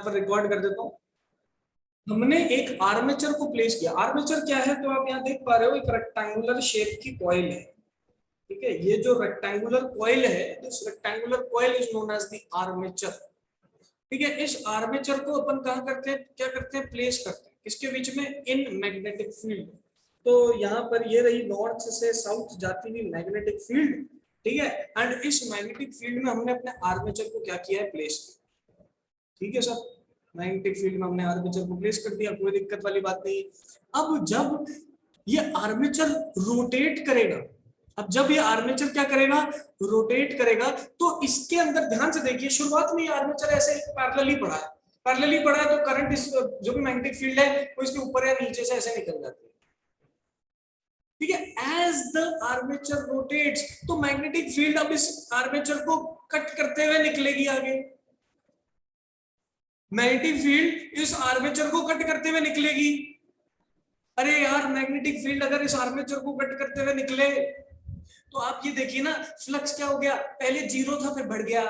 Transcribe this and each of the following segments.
पर रिकॉर्ड कर देता हूँ। हमने एक आर्मेचर को प्लेस किया। आर्मेचर क्या है, तो आप यहाँ देख पा रहे हो एक रेक्टेंगुलर शेप की कॉइल है। ठीक है, ये जो रेक्टेंगुलर कॉइल है, this rectangular coil is known as the armature. ठीक है, इस आर्मेचर को अपन कहाँ करते हैं, क्या करते हैं, प्लेस करते हैं किसके बीच में, इन मैग्नेटिक फील्ड। तो यहाँ पर ये रही नॉर्थ से साउथ जाती हुई मैग्नेटिक फील्ड। ठीक है, एंड इस मैग्नेटिक फील्ड में हमने अपने आर्मेचर को क्या किया है, प्लेस किया। ठीक है सर, मैग्नेटिक फील्ड में हमने आर्मेचर को प्लेस कर दिया, कोई दिक्कत वाली बात नहीं। अब जब ये आर्मेचर रोटेट करेगा, अब जब ये आर्मेचर क्या करेगा, रोटेट करेगा, तो इसके अंदर ध्यान से देखिए, शुरुआत में ये आर्मेचर ऐसे पैरेलली पड़ा है, पैरेलली पड़ा है, तो करंट इस जो भी मैग्नेटिक फील्ड है वो इसके ऊपर या नीचे से ऐसे निकल जाती है। ठीक है, एज द आर्मेचर रोटेट्स, तो मैग्नेटिक फील्ड अब इस आर्मेचर को कट करते हुए निकलेगी आगे। मैग्नेटिक फील्ड इस आर्मेचर को कट करते हुए निकलेगी। अरे यार, मैग्नेटिक फील्ड अगर इस आर्मेचर को कट करते हुए निकले, तो आप ये देखिए ना, फ्लक्स क्या हो गया, पहले 0 था, फिर बढ़ गया,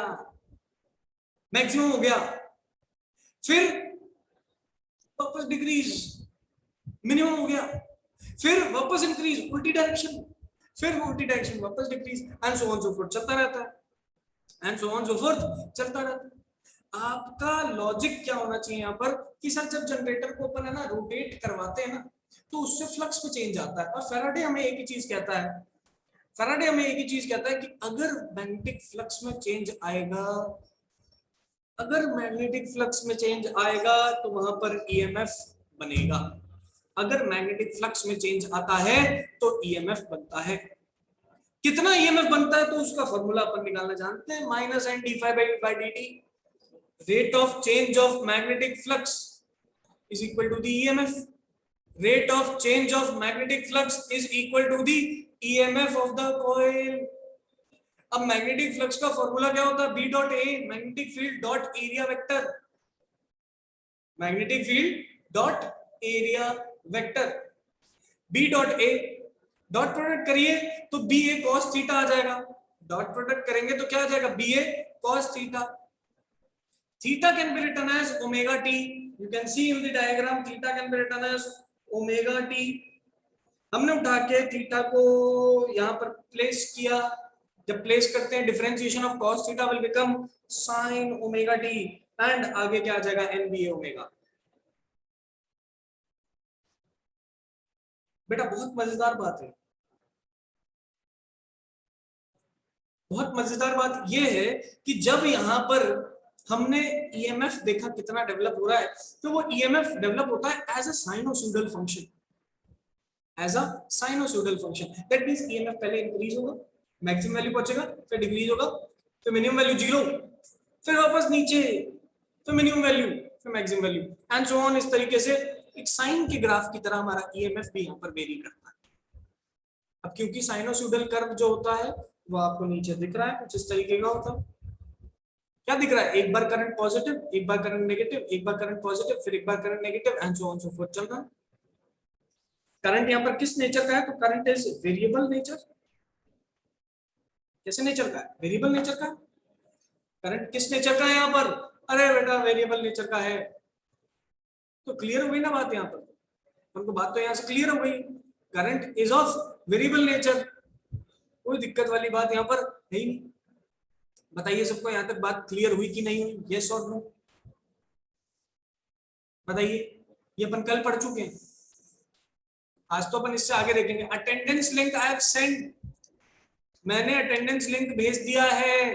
मैक्सिमम हो गया, फिर वापस डिक्रीज, मिनिमम हो गया, फिर वापस इंक्रीज, उल्टी डायरेक्शन, फिर उल्टी डायरेक्शन, वापस decrease, and so on so fourth चलता रहता है, and so on so fourth चलता रहता है। आपका लॉजिक क्या होना चाहिए यहाँ पर, कि सर जब जनरेटर को अपन है ना रोटेट करवाते हैं ना, तो उससे फ्लक्स में चेंज आता है। और फैराडे हमें एक ही चीज कहता है, फैराडे हमें एक ही चीज कहता है कि अगर मैग्नेटिक फ्लक्स में चेंज आएगा, अगर मैग्नेटिक फ्लक्स में चेंज आएगा तो वहां पर ईएमएफ बनेगा। अगर मैग्नेटिक फ्लक्स में चेंज आता है तो ईएमएफ बनता है। कितना ईएमएफ बनता है, तो उसका फॉर्मूला अपन निकालना जानते हैं, minus N D phi by D T, rate of change of magnetic flux is equal to the EMF, rate of change of magnetic flux is equal to the EMF of the coil। अब magnetic flux का formula क्या होता है, B dot A, magnetic field dot area vector, magnetic field dot area vector, B dot A, dot product करिए तो B A cos theta आ जाएगा, dot product करेंगे तो क्या आ जाएगा, B A cos theta. Theta can be written as omega T, you can see in the diagram, theta can be written as omega T. हमने उठा के थीटा को यहां पर प्लेस किया, जब प्लेस करते हैं differentiation of cos theta will become sin omega T, and आगे क्या आ जाएगा, NBA ओमेगा। बेटा बहुत मजेदार बात है, बहुत मजेदार बात यह है कि जब यहां पर हमने ईएमएफ देखा कितना डेवलप हो रहा है, तो वो ईएमएफ डेवलप होता है as a sinusoidal function, as a sinusoidal function. That means EMF पहले इंक्रीज होगा, मैक्सिमम वैल्यू पहुंचेगा, फिर डिक्रीज होगा, फिर मिनिमम वैल्यू 0, फिर वापस नीचे, फिर मिनिमम वैल्यू, फिर maximum value, and so on. इस तरीके से एक साइन के ग्राफ की तरह हमारा ईएमएफ भी यहाँ पर वेरी करता है। अब क्योंकि साइनोसॉइडल कर्व जो होता है वो आपको नीचे दिख रहा है, कुछ इस तरीके का होता है। क्या दिख रहा है, एक बार करंट पॉजिटिव, एक बार करंट नेगेटिव, एक बार करंट पॉजिटिव, फिर एक बार current negative, and so on so forth चल रहा है। करंट यहाँ पर किस नेचर का है, तो करंट इज वेरिएबल नेचर। कैसे नेचर का है, वेरिएबल नेचर का। करंट किस नेचर का है यहाँ पर, अरे बेटा वेरिएबल नेचर का है। तो क्लियर हो गई ना बात, यहाँ पर हमको बात तो यहाँ से क्लियर हो गई, current is of variable nature, कोई दिक्कत वाली बात यहाँ पर है ही नहीं। बताइए सबको यहाँ तक बात क्लियर हुई कि नहीं हुई, यस और नो बताइए। ये अपन कल पढ़ चुके हैं, आज तो अपन इससे आगे देखेंगे। Attendance link I have send, मैंने अटेंडेंस लिंक भेज दिया है।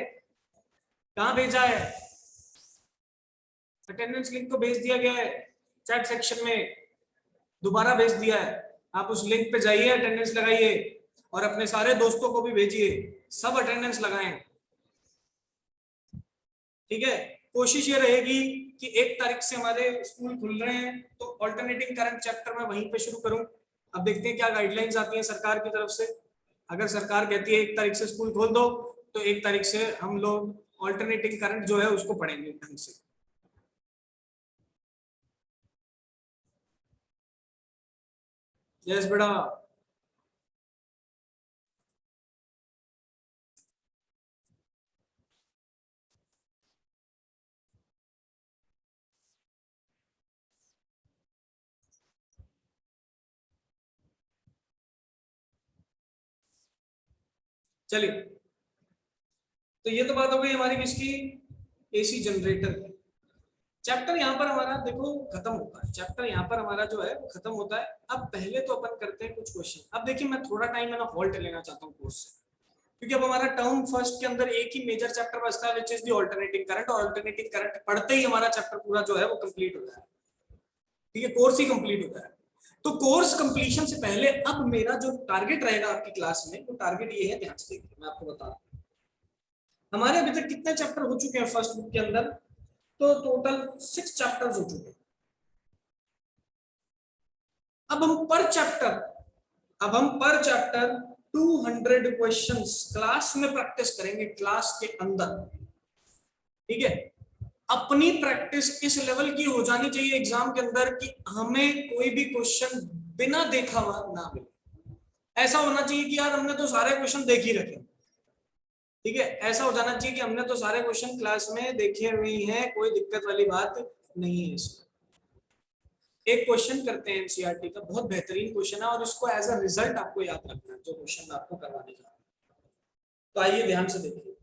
कहां भेजा है, अटेंडेंस लिंक को भेज दिया गया है चैट सेक्शन में, दोबारा भेज दिया है। आप उस लिंक पे जाइए, अटेंडेंस लगाइए, और अपने सारे दोस्तों को भी भेजिए, सब अटेंडेंस लगाएं। ठीक है, कोशिश ये रहेगी कि 1 तारीख से हमारे स्कूल खुल रहे हैं, तो ऑल्टरनेटिंग करंट चैप्टर मैं वहीं पे शुरू करूं। अब देखते हैं क्या गाइडलाइंस आती हैं सरकार की तरफ से। अगर सरकार कहती है 1 तारीख से स्कूल खोल दो, तो 1 तारीख से हम लोग ऑल्टरनेटिंग करंट जो है उसको पढ़ेंगे ढंग से। यस बेटा। चलिए, तो ये तो बात हो गई हमारी किसकी, एसी जनरेटर की। चैप्टर यहाँ पर हमारा देखो खत्म होता है, चैप्टर यहाँ पर हमारा जो है वो खत्म होता है। अब पहले तो अपन करते हैं कुछ क्वेश्चन। अब देखिए मैं थोड़ा टाइम है ना हॉल्ट लेना चाहता हूँ कोर्स से, क्योंकि अब हमारा टर्म फर्स्ट के अंदर एक ही मेजर चैप्टर बचता है which is the alternating current, और अल्टरनेटिंग करंट पढ़ते ही हमारा चैप्टर पूरा जो है वो कंप्लीट हो जाए, ठीक है, कोर्स ही कंप्लीट होता है। तो कोर्स कंप्लीशन से पहले अब मेरा जो टारगेट रहेगा आपकी क्लास में, वो टारगेट ये है, ध्यान से देखिए मैं आपको बता रहा हूँ। हमारे अभी तक कितने चैप्टर हो चुके हैं फर्स्ट बुक के अंदर, तो टोटल 6 चैप्टर्स हो चुके हैं। अब हम पर चैप्टर 200 क्वेश्चंस क्लास में प्रैक्टिस करेंगे, क्लास के अंदर, ठीक है। अपनी प्रैक्टिस इस लेवल की हो जानी चाहिए एग्जाम के अंदर कि हमें कोई भी क्वेश्चन बिना देखा हुआ ना मिले। ऐसा होना चाहिए कि यार हमने तो सारे क्वेश्चन देख ही रखे, ठीक है, ऐसा हो जाना चाहिए कि हमने तो सारे क्वेश्चन क्लास में देखे हुए हैं, कोई दिक्कत वाली बात नहीं है इसमें। एक क्वेश्चन करते हैं एनसीईआरटी का, बहुत बेहतरीन क्वेश्चन है और इसको एज अ रिजल्ट आपको याद रखना है जो क्वेश्चन आपको करवाने जा रहा हूं। तो आइए ध्यान से देखिए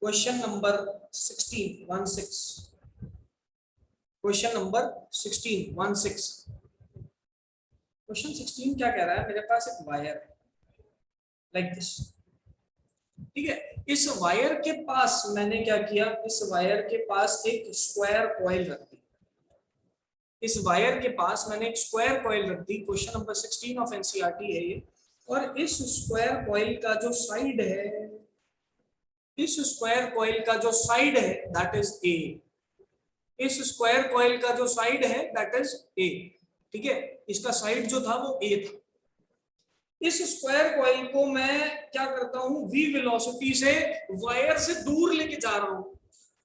क्वेश्चन नंबर 16 क्वेश्चन नंबर 16 क्या कह रहा है, मेरे पास एक वायर है लाइक दिस, ठीक है। इस वायर के पास मैंने क्या किया, इस वायर के पास एक स्क्वायर कॉइल रख दी, इस वायर के पास मैंने एक स्क्वायर कॉइल रख दी। क्वेश्चन नंबर 16 ऑफ एनसीईआरटी है ये। और इस स्क्वायर कॉइल का जो साइड है, इस स्क्वायर कॉइल का जो साइड है दैट इज ए, इस स्क्वायर कॉइल का जो साइड है दैट इज ए, ठीक है, इसका साइड जो था वो ए था। इस स्क्वायर कॉइल को मैं क्या करता हूं, v वेलोसिटी से वायर से दूर लेके जा रहा हूं।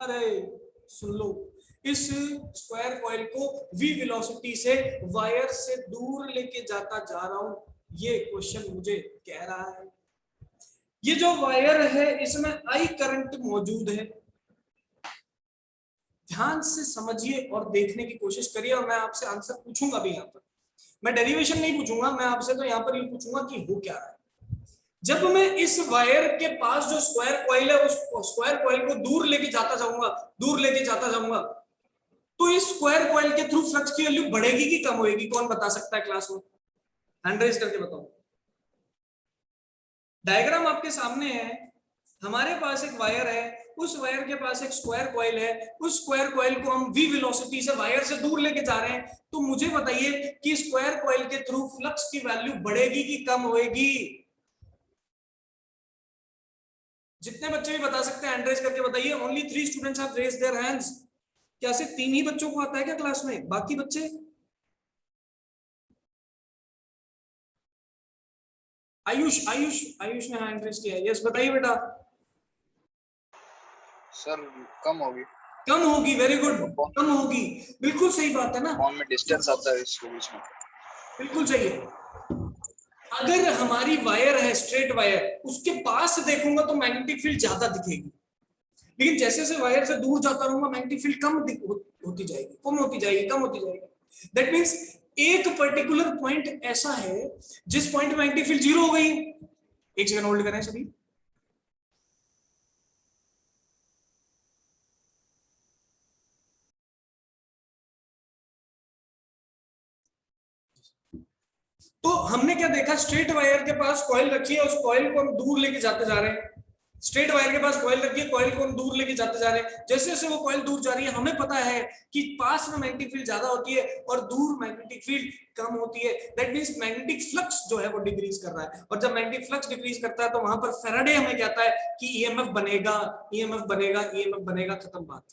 अरे सुन लो, इस स्क्वायर कॉइल को v वेलोसिटी से वायर से दूर लेके जाता जा रहा हूं, ये क्वेश्चन मुझे कह रहा है। ये जो वायर है इसमें I करंट मौजूद है, ध्यान से समझिए और देखने की कोशिश करिए, और मैं आपसे आंसर पूछूंगा भी यहाँ पर। मैं डेरिवेशन नहीं पूछूंगा, मैं आपसे तो यहाँ पर ये पूछूंगा कि हो क्या रहा है। जब मैं इस वायर के पास जो स्क्वायर कॉइल है उस स्क्वायर कॉइल को दूर लेके जाता जाऊंगा, तो इस स्क्वायर कॉइल के थ्रू फ्लक्स की वैल्यू बढ़ेगी कि कम होगी, कौन बता सकता है क्लास में, हैंड रेज करके बताओ। डायग्राम आपके सामने है, हमारे पास एक वायर है, उस वायर के पास एक स्क्वायर कॉइल है, उस स्क्वायर कॉइल को हम v वेलोसिटी से वायर से दूर लेके जा रहे हैं। तो मुझे बताइए कि स्क्वायर कॉइल के थ्रू फ्लक्स की वैल्यू बढ़ेगी कि कम होगी। जितने बच्चे भी बता सकते हैं हैंड रेज करके बताइए। Only 3 students have raised their hands. क्या सिर्फ 3 ही बच्चों को आता है क्या क्लास में, बाकी बच्चे? आयुष ने हैंड रेज किया है, यस बताइए बेटा। सर कम होगी। कम होगी, वेरी गुड, कम होगी, बिल्कुल सही बात है ना, फोन में डिस्टेंस आता है इसके बीच में, बिल्कुल सही है। अगर हमारी वायर है स्ट्रेट वायर, उसके पास से देखूंगा तो मैग्नेटिक फील्ड ज्यादा दिखेगी, लेकिन जैसे जैसे वायर से दूर जाता रहूंगा मैग्नेटिक फील्ड होती जाएगी, कम होती जाएगी। दैट मींस एक पर्टिकुलर पॉइंट ऐसा है जिस पॉइंट मैग्नेटिक फील्ड जीरो हो गई। एक सेकंड होल्ड करें सभी। तो हमने क्या देखा, स्ट्रेट वायर के पास कॉइल रखी है, उस कॉइल को हम दूर लेके जाते जा रहे हैं। स्ट्रेट वायर के पास कॉइल रखी है, कॉइल को हम दूर लेके जाते जा रहे हैं। जैसे जैसे वो कॉइल दूर जा रही है, हमें पता है कि पास में मैग्नेटिक फील्ड ज्यादा होती है और दूर मैग्नेटिक फील्ड कम होती है। दैट मींस मैग्नेटिक फ्लक्स जो है वो डिक्रीज कर रहा है, और जब मैग्नेटिक फ्लक्स डिक्रीज करता है तो वहां पर फैराडे हमें कहता है कि ईएमएफ बनेगा, ईएमएफ बनेगा, ईएमएफ बनेगा, खत्म बात।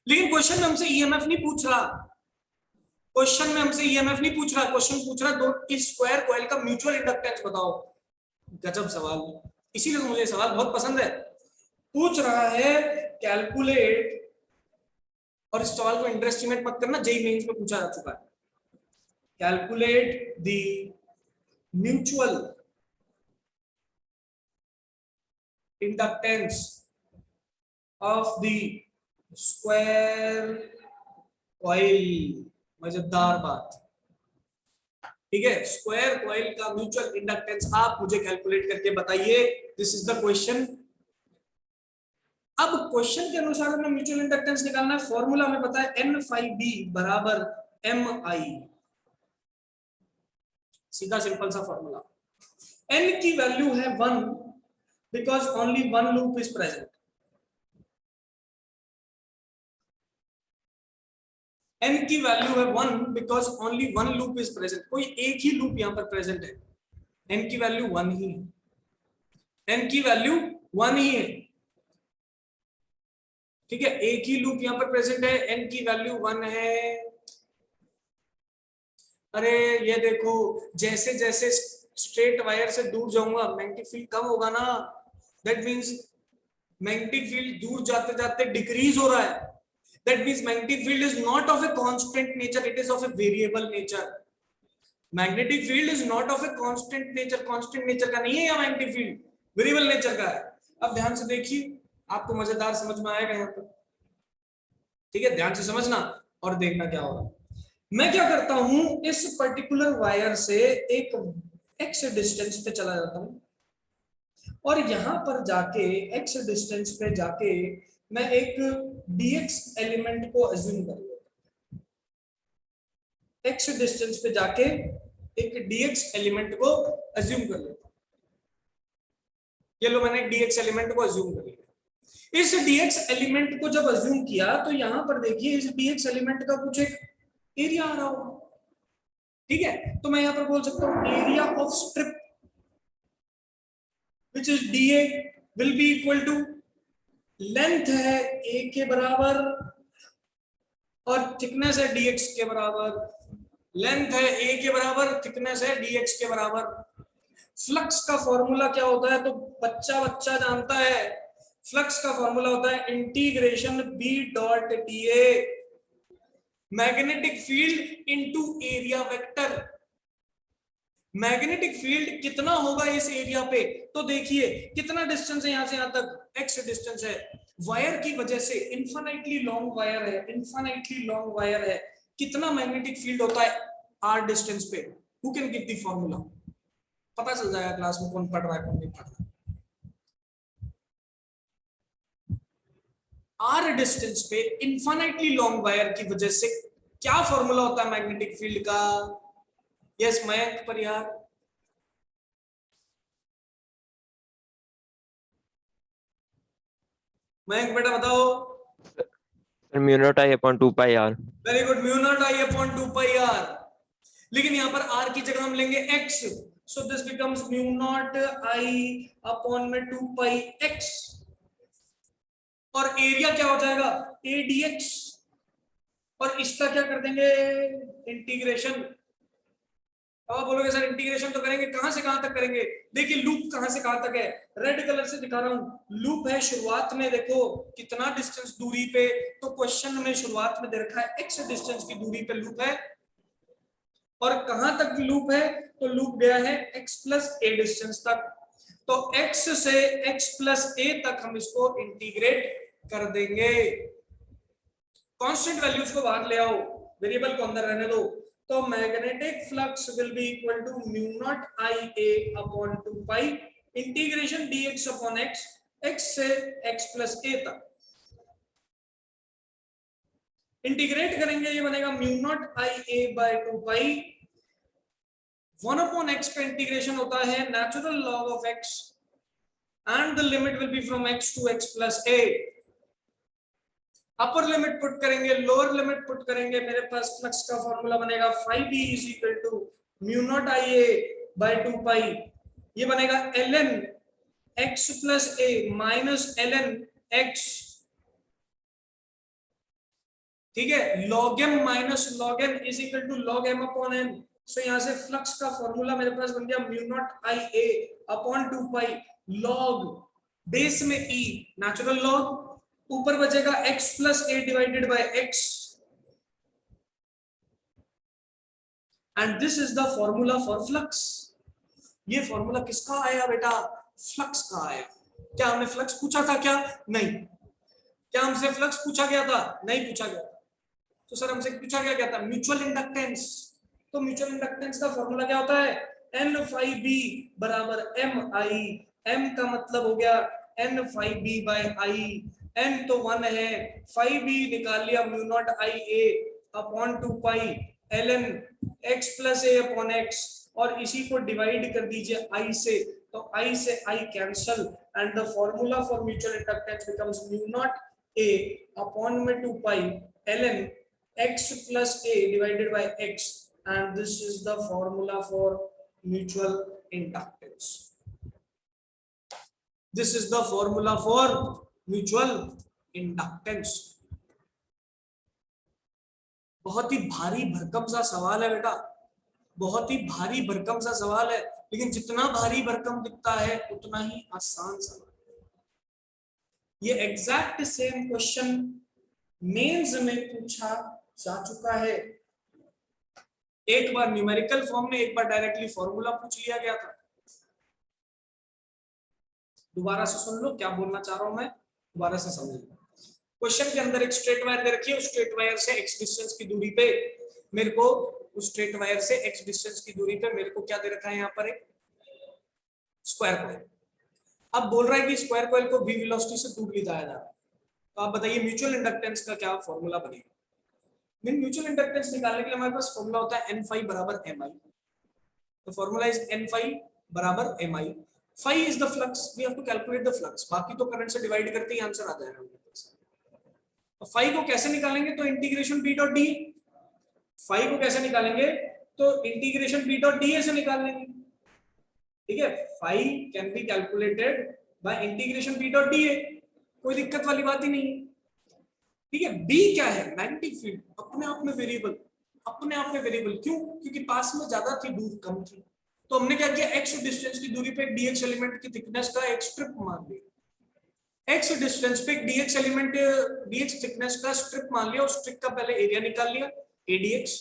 लेकिन क्वेश्चन में हमसे ईएमएफ नहीं पूछ रहा, क्वेश्चन में हमसे ईएमएफ नहीं पूछ रहा, क्वेश्चन पूछ रहा दो इस स्क्वायर कॉइल का म्यूचुअल इंडक्टेंस बताओ। गजब सवाल, इसीलिए तो मुझे सवाल बहुत पसंद है। पूछ रहा है कैलकुलेट, और इस सवाल को अंडरएस्टिमेट मत करना, जेईई मेंस में पूछा जा चुका है। Calculate the mutual inductance of the square coil. मजेदार बात, ठीक है, स्क्वायर कॉइल का म्यूचुअल इंडक्टेंस आप मुझे कैलकुलेट करके बताइए, दिस इज द क्वेश्चन। अब क्वेश्चन के अनुसार हमें म्यूचुअल इंडक्टेंस निकालना है, फॉर्मूला हमें पता है N∅B बराबर MI, सीधा सिंपल सा फॉर्मूला। N की वैल्यू है 1 because only one loop is present. N की वैल्यू है 1 because only one loop is present, कोई एक ही लूप यहां पर प्रेजेंट है। N की वैल्यू 1 ही है, N की वैल्यू 1 ही है, ठीक है, एक ही लूप यहां पर प्रेजेंट है, N की वैल्यू 1 है। अरे ये देखो, जैसे जैसे स्ट्रेट वायर से दूर जाऊंगा मैग्नेटिक फील्ड कम होगा ना, दैट मींस मैग्नेटिक फील्ड दूर जाते जाते डिक्रीज हो रहा है, that means magnetic field is not of a constant nature, it is of a variable nature. Magnetic field is not of a constant nature, constant nature का नहीं है यह मैग्नेटिक फील्ड, वेरिएबल नेचर का है। अब ध्यान से देखिए, आपको मजेदार समझ में आएगा यहाँ पर, ठीक है, ध्यान से समझना और देखना क्या होगा। मैं क्या करता हूं, इस पर्टिकुलर वायर से एक x डिस्टेंस पे चला जाता हूं और यहां पर जाके x डिस्टेंस पे जाके मैं एक dx एलिमेंट को अज्यूम कर लेता हूं, x डिस्टेंस पे जाके एक dx एलिमेंट को अज्यूम कर लेता हूं। ये लो, मैंने dx एलिमेंट को अज्यूम कर लिया। इस dx एलिमेंट को जब अज्यूम किया तो यहां पर देखिए, इस dx एलिमेंट का कुछ एक एरिया आ रहा होगा, ठीक है, तो मैं यहां पर बोल सकता हूं area of strip which is dA will be equal to, length है a के बराबर और थिकनेस है dx के बराबर, लेंथ है a के बराबर, थिकनेस है dx के बराबर। फ्लक्स का फॉर्मूला क्या होता है, तो बच्चा बच्चा जानता है, फ्लक्स का फॉर्मूला होता है integration b dot dA magnetic field into area vector. Magnetic field कितना होगा इस एरिया पे, तो देखिए कितना डिस्टेंस है यहां से यहां तक, x डिस्टेंस है, वायर की वजह से इनफाइनाइटली लॉन्ग वायर है, इनफाइनाइटली लॉन्ग वायर है, कितना मैग्नेटिक फील्ड होता है r डिस्टेंस पे, who can give the formula, पता चल जाएगा क्लास में कौन पढ़ रहा है कौन नहीं पढ़ रहा। r डिस्टेंस पे इनफाइनाइटली लॉन्ग वायर की वजह से क्या फॉर्मूला होता है मैग्नेटिक फील्ड का, यस मयंक परिहार, मयंक बेटा बताओ। Mu naught I upon 2 pi R. Very good, mu naught I upon 2 pi R, लेकिन यहां पर r की जगह हम लेंगे x, so this becomes mu naught I upon में 2 पाई x, और एरिया क्या हो जाएगा a dx, और इसका क्या कर देंगे इंटीग्रेशन। अब आप बोलोगे सर इंटीग्रेशन तो करेंगे, कहां से कहां तक करेंगे, देखिए लूप कहां से कहां तक है, रेड कलर से दिखा रहा हूं, लूप है शुरुआत में, देखो कितना डिस्टेंस दूरी पे, तो क्वेश्चन में शुरुआत में दे रखा है x डिस्टेंस की दूरी पे लूप है, और कहां तक लूप है, तो लूप गया है x प्लस a डिस्टेंस तक, तो x से x प्लस a तक हम इसको इंटीग्रेट कर देंगे। कांस्टेंट वैल्यूज को बाहर ले आओ, वेरिएबल को अंदर रहने दो, तो magnetic flux will be equal to mu naught I A upon 2 pi integration dx upon x, x से x प्लस a तक इंटीग्रेट करेंगे, ये बनेगा mu naught I A by 2 pi, 1 upon x का इंटीग्रेशन होता है natural log of x and the limit will be from x to x plus a। Upper limit put करेंगे, lower limit put करेंगे, मेरे पास flux का formula बनेगा phi-b is equal to mu naught I A by 2 pi, ये बनेगा ln x plus a minus ln x, ठीक है, log m minus log n is equal to log m upon n। So यहां से flux का formula मेरे पास बन गया mu naught I A upon 2 pi log base में e नेचुरल लॉग, ऊपर बचेगा x plus a divided by x, and this is the formula for flux. ये फॉर्मूला किसका आया बेटा, फ्लक्स का आया। क्या हमने फ्लक्स पूछा था क्या, नहीं। क्या हमसे फ्लक्स पूछा गया था, नहीं पूछा गया था। तो सर हमसे पूछा क्या था म्यूचुअल इंडक्टेंस, तो म्यूचुअल इंडक्टेंस का फॉर्मूला क्या होता है, n phi b बराबर mi, m का मतलब हो गया n phi b by I, n तो 1 है, phi b निकाल लिया mu naught I a upon 2 pi ln x plus a upon x, और इसी को डिवाइड कर दीजिए I से, तो I से I cancel and the formula for mutual inductance becomes mu not a upon में 2 pi ln x plus a divided by x, and this is the formula for mutual inductance. This is the formula for mutual inductance. बहुत ही भारी भरकम सा सवाल है बेटा, बहुत ही भारी भरकम सा सवाल है, लेकिन जितना भारी भरकम दिखता है उतना ही आसान सवाल है। ये एग्जैक्ट सेम क्वेश्चन मेंस में पूछा जा चुका है, एक बार न्यूमेरिकल फॉर्म में, एक बार डायरेक्टली फॉर्मूला पूछ लिया गया था। दोबारा से सुन लो क्या बोलना चाह रहा हूं मैं, दोबारा से समझ लो। क्वेश्चन के अंदर एक स्ट्रेट वायर दे रखी है, उस स्ट्रेट वायर से x डिस्टेंस की दूरी पे मेरे को, उस स्ट्रेट वायर से x डिस्टेंस की दूरी पे मेरे को क्या दे रखा है, यहाँ पर एक स्क्वायर कॉइल। अब बोल रहा है कि स्क्वायर कॉइल को v वेलोसिटी से दूर ले जाया जा रहा है, तो आप बताइए म्यूचुअल इंडक्टेंस का क्या फॉर्मूला बनेगा। म्यूचुअल इंडक्टेंस निकालने के लिए हमारे पास फॉर्मूला होता है n phi बराबर mi, तो फॉर्मूला इज n phi बराबर mi, phi is the flux, we have to calculate the flux, बाकी तो करंट से डिवाइड करते ही आंसर आ जाएगा। तो phi को कैसे निकालेंगे, तो integration b dot d, phi को कैसे निकालेंगे, तो इंटीग्रेशन b डॉट da से निकाल लेंगे, ठीक है। phi can be calculated by integration b dot da, कोई दिक्कत वाली बात ही नहीं है, ठीक है। b क्या है, मैग्नेटिक फील्ड, अपने आप में वेरिएबल, अपने आप में वेरिएबल, क्यों, क्योंकि पास में ज्यादा थी, दूर कम थी, तो हमने क्या किया, x डिस्टेंस की दूरी पे dx एलिमेंट की थिकनेस का एक स्ट्रिप मान लिया, x डिस्टेंस पे dx एलिमेंट, dx थिकनेस का स्ट्रिप मान लिया, उस स्ट्रिप का पहले एरिया निकाल लिया adx,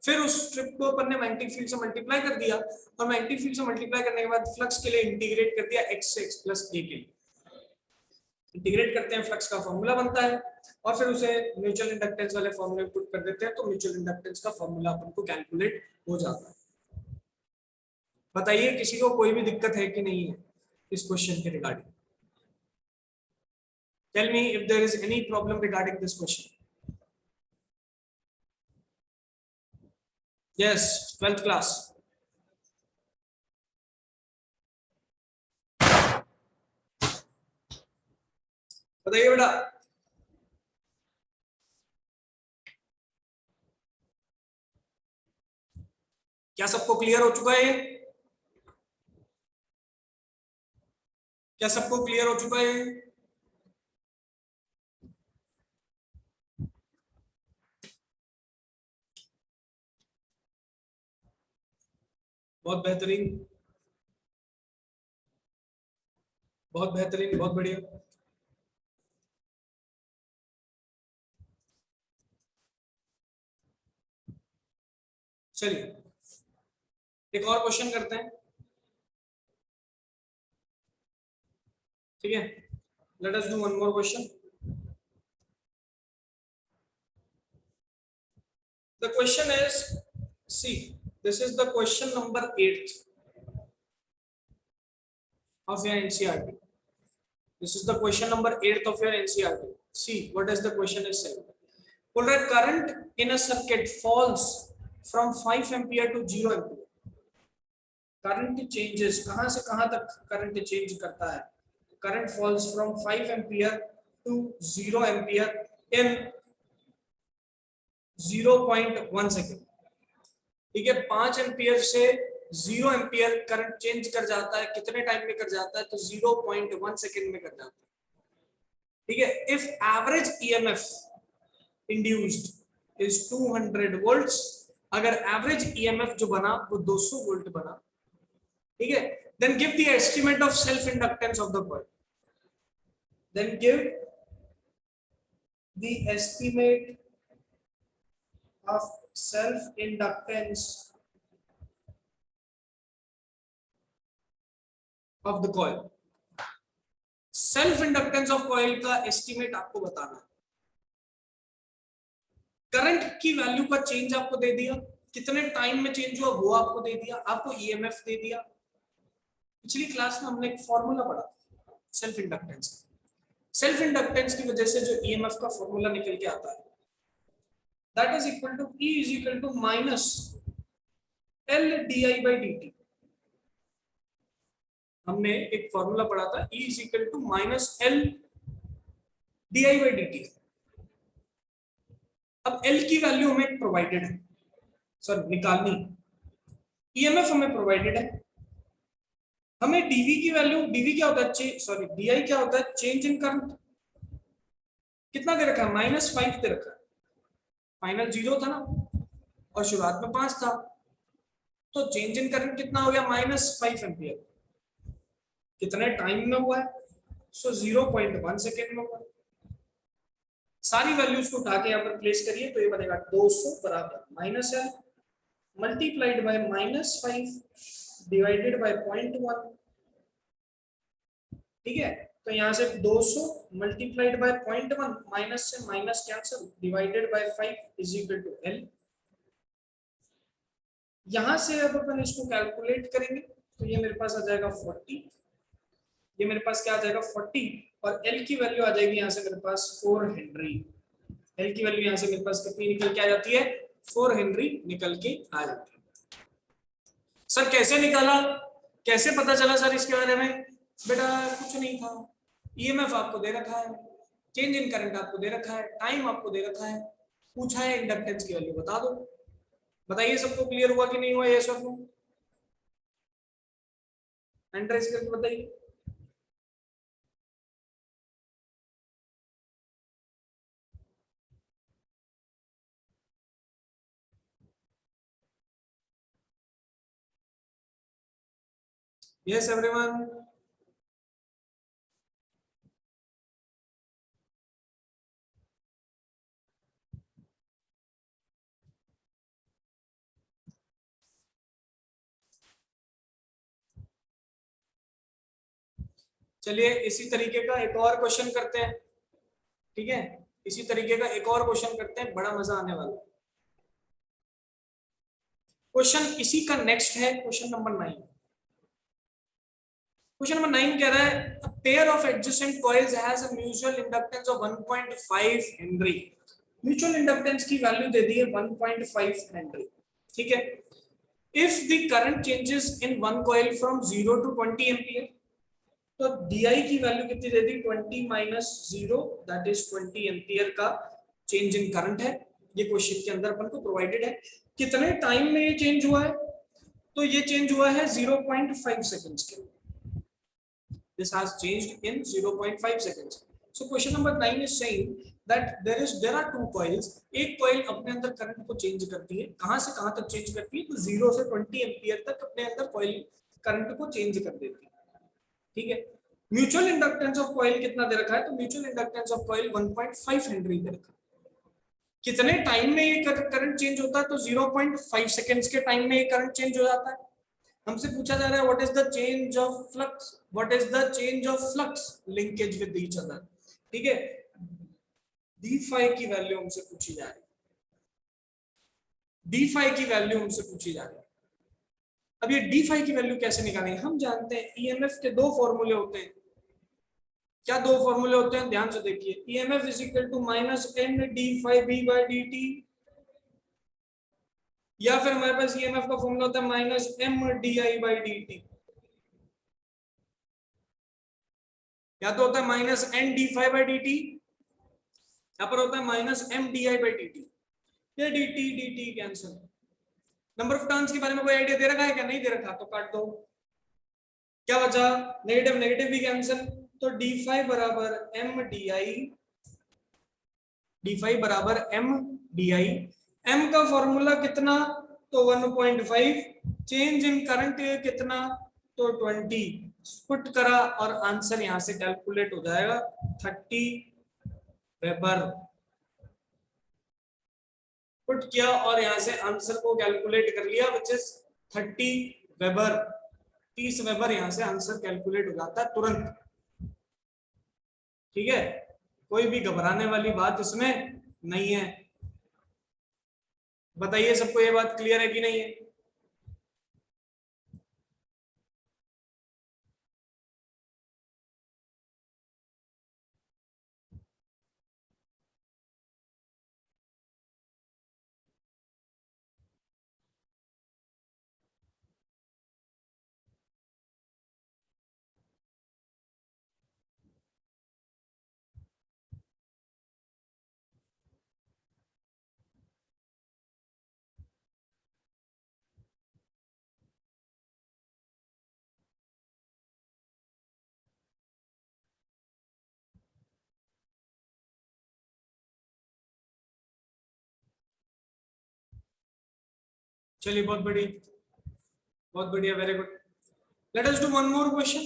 फिर उस स्ट्रिप को अपन ने मैग्नेटिक फील्ड से मल्टीप्लाई कर दिया, और मैग्नेटिक फील्ड से मल्टीप्लाई करने के बाद फ्लक्स के लिए इंटीग्रेट कर दिया x से x प्लस a के लिए, इंटीग्रेट करते हैं, फ्लक्स का फॉर्मूला बनता है, और फिर उसे म्यूचुअल इंडक्टेंस वाले फॉर्मूले में पुट कर देते हैं, तो म्यूचुअल इंडक्टेंस का फॉर्मूला अपन को कैलकुलेट हो जाता है। बताइए किसी को कोई भी दिक्कत है कि नहीं है इस क्वेश्चन के regarding, tell me if there is any problem regarding this question. Yes, 12th class, बताइए बेटा। क्या सबको क्लियर हो चुका है, क्या सबको क्लियर हो चुका है? बहुत बेहतरीन, बहुत बेहतरीन, बहुत बढ़िया। चलिए एक और क्वेश्चन करते हैं, ठीक है। Let us do one more question. The question is, see this is the question number 8 of your NCERT. This is the question number 8 of your NCERT. See what is the question is saying. Pull rate current in a circuit falls from 5 ampere to 0 ampere. Current changes, कहां से कहां तक current change करता है? Current falls from 5 ampere to 0 ampere in 0.1 second. ठीक है, 5 ampere से 0 ampere current change कर जाता है, कितने टाइम में कर जाता है, तो 0.1 सेकेंड में कर जाता है, ठीक है। If average EMF induced is 200 volts, अगर एवरेज ईएमएफ जो बना वो 200 वोल्ट बना, ठीक है, then give the estimate of self inductance of the coil, then give the estimate of self inductance of the coil. Self inductance of coil का estimate आपको बताना है। करंट की वैल्यू का चेंज आपको दे दिया, कितने टाइम में चेंज हुआ वो आपको दे दिया, आपको ईएमएफ दे दिया। पिछली क्लास में हमने एक फॉर्मूला पढ़ा सेल्फ इंडक्टेंस। सेल्फ इंडक्टेंस की वजह से जो ईएमएफ का फॉर्मूला निकल के आता है that is equal to E is equal to minus L DI by dt। हमने एक फॉर्मूला पढ़ा था E is equal to minus L DI by dt। अब L की वैल्यू हमें प्रोवाइडेड है, सर निकालनी, ईएमएफ हमें प्रोवाइडेड है, हमें डीवी की वैल्यू, डीवी क्या होता है, सॉरी डीआई क्या होता है, चेंज इन करंट। कितना दे रखा है, -5 दे रखा है, फाइनल 0 था ना और शुरुआत में 5 था, तो चेंज इन करंट कितना हो गया, -5 एम्पियर। कितने टाइम में हुआ है, सो 0.1 सेकेंड में हुआ। सारी वैल्यूज को उठा के यहाँ पर प्लेस करिए तो ये बनेगा 200 बराबर -L multiplied by -5 divided by 0.1। ठीक है, तो यहाँ से 200 मल्टीप्लाइड बाय 0.1, माइनस से minus cancel, divided by 5 is equal to L। यहां से अब अपन इसको कैलकुलेट करेंगे तो ये मेरे पास आ जाएगा 40, ये मेरे पास क्या आ जाएगा 40, और L की वैल्यू आ जाएगी यहाँ से मेरे पास 4 हेनरी। L की वैल्यू यहाँ से मेरे पास कितनी निकल के आ जाती है, 4 हेनरी निकल के आ जाती है। सर कैसे निकाला, कैसे पता चला सर इसके बारे में, बेटा कुछ नहीं था, ईएमएफ आपको दे रखा है, चेंज इन करंट आपको दे रखा है, टाइम आपको दे रखा है, पूछा है इंडक्टेंस की वैल्यू बता दो। बताइए सबको क्लियर हुआ कि नहीं हुआ, ये सब हैंड रेज करके बताइए। यस एवरीवन, चलिए इसी तरीके का एक और क्वेश्चन करते हैं। ठीक है, इसी तरीके का एक और क्वेश्चन करते हैं, बड़ा मजा आने वाला। क्वेश्चन इसी का नेक्स्ट है, क्वेश्चन नंबर 9। क्वेश्चन नंबर 9 कह रहा है a pair of adjacent coils has a mutual inductance of 1.5 Henry. Mutual inductance की वैल्यू दे दी है 1.5 हेनरी। ठीक है, if the current changes in one coil from 0 to 20 ampere, तो DI की वैल्यू कितनी दे दी, 20 माइनस 0 दैट इज 20 एम्पियर का change in current है। ये क्वेश्चन के अंदर अपन को प्रोवाइडेड है। कितने टाइम में ये चेंज हुआ है, तो ये चेंज हुआ है 0.5 सेकंड्स के। This has changed in 0.5 seconds. So question number 9 is saying that there are two coils. एक coil अपने अंदर करंट को चेंज करती है, कहां से कहां तक चेंज करती है, तो 0 से 20 एम्पियर तक अपने अंदर coil करंट को चेंज कर देती है। ठीक है, म्यूचुअल इंडक्टेंस ऑफ कॉइल कितना दे रखा है, तो mutual inductance of coil 1.5 henry दे रखा है। कितने टाइम में ये करंट चेंज होता है, तो 0.5 सेकंड्स के टाइम में ये करंट चेंज हो जाता है। हमसे पूछा जा रहा है what is the change of flux, what is the change of flux linkage with each other. ठीक है, d5 की वैल्यू हमसे पूछी जा रही है, d5 की वैल्यू हमसे पूछी जा रही है। अब ये d5 की वैल्यू कैसे निकालेंगे, हम जानते हैं ईएमएफ के दो फॉर्मूले होते हैं। क्या दो फॉर्मूले होते हैं, ध्यान से देखिए, EMF is equal to -N-d∅b/dt, या फिर हमारे पास ईएमएफ का फॉर्मूला होता है -M-di/dt, या तो होता है -N-d∅dt, यहाँ पर होता है -M-di/dt। ये dt cancel. Number of turns के बारे में कोई आइडिया दे रखा है क्या, नहीं दे रखा, तो काट दो। क्या बचा, नेगेटिव नेगेटिव भी कैंसिल, तो d5 बराबर M-di, d5 बराबर M-di। M का फॉर्मूला कितना, तो 1.5, चेंज इन करंट कितना, तो 20, पुट करा और आंसर यहां से कैलकुलेट हो जाएगा 30 वेबर। पुट किया और यहां से आंसर को कैलकुलेट कर लिया विच इज 30 वेबर, 30 वेबर यहां से आंसर कैलकुलेट हो जाता है तुरंत। ठीक है, कोई भी घबराने वाली बात इसमें नहीं है। बताइए सबको ये बात क्लियर है कि नहीं है? चलिए बहुत बढ़िया, very good. Let us do one more question,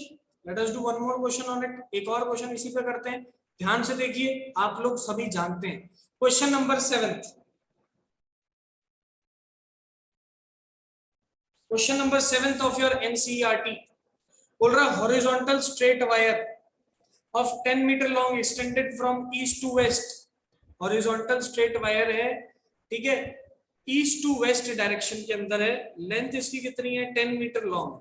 let us do one more question on it. एक और क्वेश्चन इसी पे करते हैं। ध्यान से देखिए, आप लोग सभी जानते हैं। Question number 7, question number 7 of your NCERT बोल रहा horizontal straight wire of 10 metre long extended from east to west. Horizontal straight wire है, ठीक है, ईस्ट टू वेस्ट डायरेक्शन के अंदर है। लेंथ इसकी कितनी है? 10 मीटर लॉन्ग,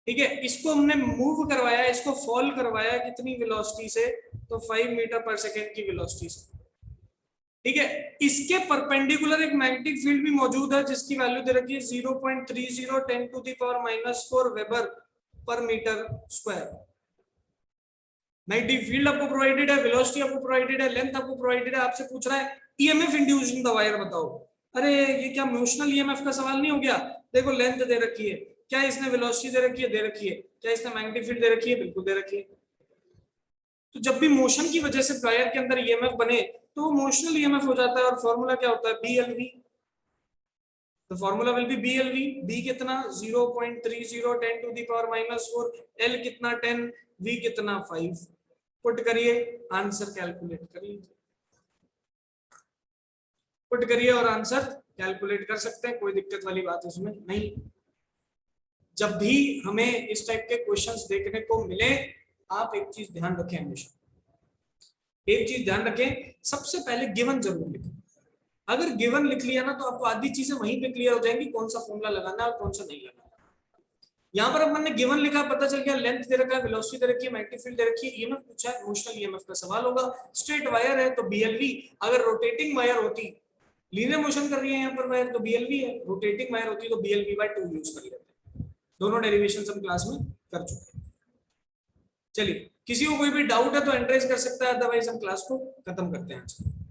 ठीक है। इसको हमने मूव करवाया, इसको फॉल करवाया कितनी वेलोसिटी से? तो 5 मीटर पर सेकेंड की वेलोसिटी से, ठीक है। इसके परपेंडिकुलर एक मैग्नेटिक फील्ड भी मौजूद है जिसकी वैल्यू दे रखी है 0.30 10⁻⁻⁴ weber per metre square. Magnetic field आपको प्रोवाइडेड है, वेलोसिटी आपको प्रोवाइडेड है, लेंथ आपको प्रोवाइडेड है। आपसे पूछ रहा है EMF induced in the wire बताओ। अरे ये क्या मोशनल ईएमएफ का सवाल नहीं हो गया? देखो लेंथ दे रखी है, क्या इसने वेलोसिटी दे रखी है? दे रखी है। क्या इसने मैग्नेटिक फील्ड दे रखी है? बिल्कुल दे रखी है। तो जब भी मोशन की वजह से वायर के अंदर ईएमएफ बने तो वो मोशनल ईएमएफ हो जाता है। और फॉर्मूला क्या होता है? BLV. The formula will be BLV. B कितना? 0.30 10⁻⁻⁴, L कितना? 10, V कितना? 5। पुट करिए, आंसर कैलकुलेट करिए, पुट करिए और आंसर कैलकुलेट कर सकते हैं। कोई दिक्कत वाली बात इसमें नहीं। जब भी हमें इस टाइप के क्वेश्चंस देखने को मिले, आप एक चीज ध्यान रखें, हमेशा एक चीज ध्यान रखें, सबसे पहले गिवन जरूर लिखें। अगर गिवन लिख लिया ना तो आपको आधी चीजें वहीं पे क्लियर हो जाएंगी, कौन सा फॉर्मूला लगाना है और कौन सा नहीं लगाना। यहाँ पर अपन ने गिवन लिखा, पता चल गया लेंथ दे रखा है, वेलोसिटी दे रखी है, मैग्नेटिक फील्ड दे रखी है, ईएमएफ पूछा है, मोशनल ईएमएफ का सवाल होगा। स्ट्रेट वायर है तो बीएलवी। अगर रोटेटिंग वायर होती, लीनियर मोशन कर रही है यहाँ पर वायर, तो बीएलवी है। रोटेटिंग वायर होती तो BLV/2 यूज कर लेते। दोनों डेरिवेशन हम क्लास में कर चुके हैं। चलिए, किसी को कोई भी डाउट है तो एंट्रेस कर सकता है, अदरवाइज हम क्लास को खत्म करते हैं आज।